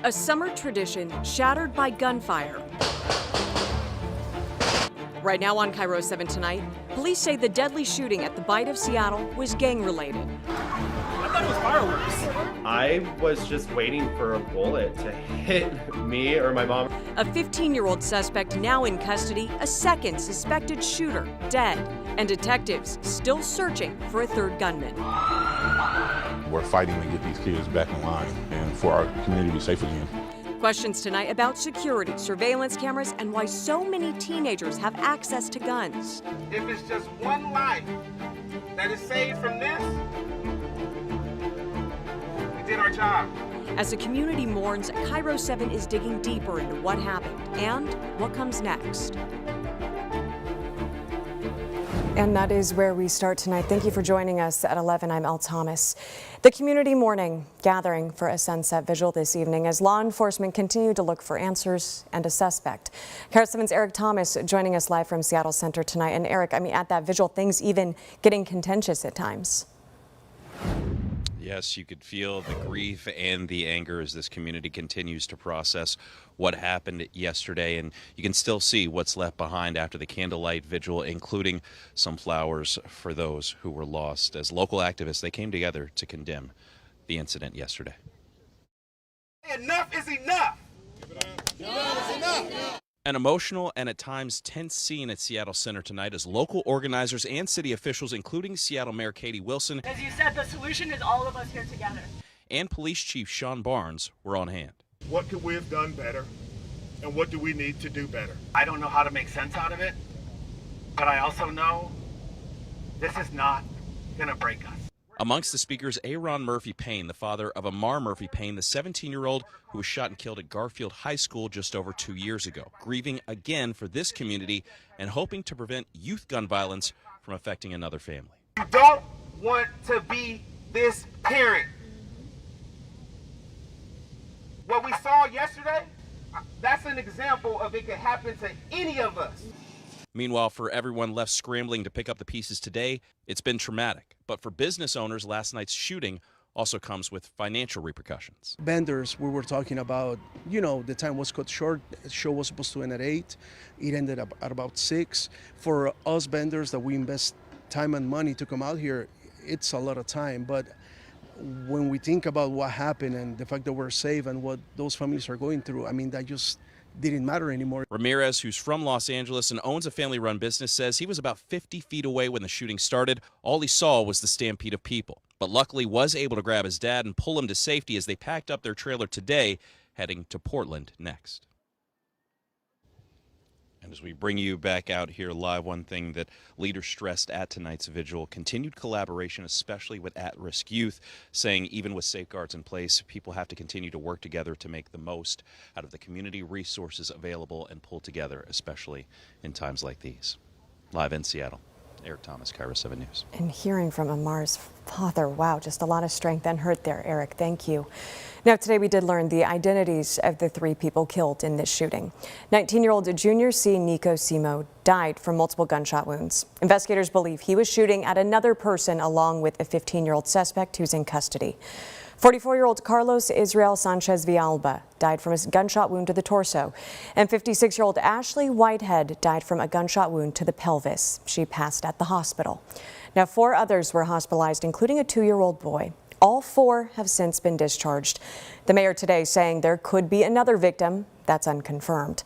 A summer tradition shattered by gunfire. Right now on KIRO 7 tonight, police say the deadly shooting at the Bite of Seattle was gang-related. I thought it was fireworks. I was just waiting for a bullet to hit me or my mom. A 15-year-old suspect now in custody, a second suspected shooter dead, and detectives still searching for a third gunman. We're fighting to get these kids back in line and for our community to be safe again. Questions tonight about security, surveillance cameras, and why so many teenagers have access to guns. If it's just one life that is saved from this, we did our job. As the community mourns, KIRO 7 is digging deeper into what happened and what comes next. And that is where we start tonight. Thank you for joining us at 11. I'm Elle Thomas. The community mourning gathering for a sunset vigil this evening as law enforcement continue to look for answers and a suspect. KIRO 7's Eric Thomas joining us live from Seattle Center tonight. And Eric, at that vigil, things even getting contentious at times. Yes, you could feel the grief and the anger as this community continues to process what happened yesterday, and you can still see what's left behind after the Candlelight vigil, including some flowers for those who were lost. As local activists, they came together to condemn the incident yesterday. Enough is enough. Enough is enough. An emotional and at times tense scene at Seattle Center tonight as local organizers and city officials, including Seattle Mayor Katie Wilson, as you said, the solution is all of us here together, and Police Chief Sean Barnes were on hand. What could we have done better, and what do we need to do better? I don't know how to make sense out of it, but I also know this is not going to break us. Amongst the speakers, Aaron Murphy Payne, the father of Amar Murphy Payne, the 17-year-old who was shot and killed at Garfield High School just over 2 years ago, grieving again for this community and hoping to prevent youth gun violence from affecting another family. You don't want to be this parent. What we saw yesterday, that's an example of it could happen to any of us. Meanwhile, for everyone left scrambling to pick up the pieces today, it's been traumatic. But for business owners, last night's shooting also comes with financial repercussions. Vendors, we were talking about, the time was cut short. The show was supposed to end at 8. It ended up at about 6. For us vendors that we invest time and money to come out here, it's a lot of time. But when we think about what happened and the fact that we're safe and what those families are going through, that just didn't matter anymore. Ramirez, who's from Los Angeles and owns a family-run business, says he was about 50 feet away when the shooting started. All he saw was the stampede of people, but luckily was able to grab his dad and pull him to safety as they packed up their trailer today, heading to Portland next. And as we bring you back out here live, one thing that leaders stressed at tonight's vigil, continued collaboration, especially with at-risk youth, saying even with safeguards in place, people have to continue to work together to make the most out of the community resources available and pull together, especially in times like these. Live in Seattle, Eric Thomas, KIRO 7 News. And hearing from Amar's father, wow, just a lot of strength and hurt there, Eric. Thank you. Now, today we did learn the identities of the 3 people killed in this shooting. 19-year-old Junior C. Nico Simo died from multiple gunshot wounds. Investigators believe he was shooting at another person along with a 15-year-old suspect who's in custody. 44-year-old Carlos Israel Sanchez Villalba died from a gunshot wound to the torso, and 56-year-old Ashley Whitehead died from a gunshot wound to the pelvis. She passed at the hospital. Now, 4 others were hospitalized, including a 2-year-old boy. All 4 have since been discharged. The mayor today saying there could be another victim. That's unconfirmed.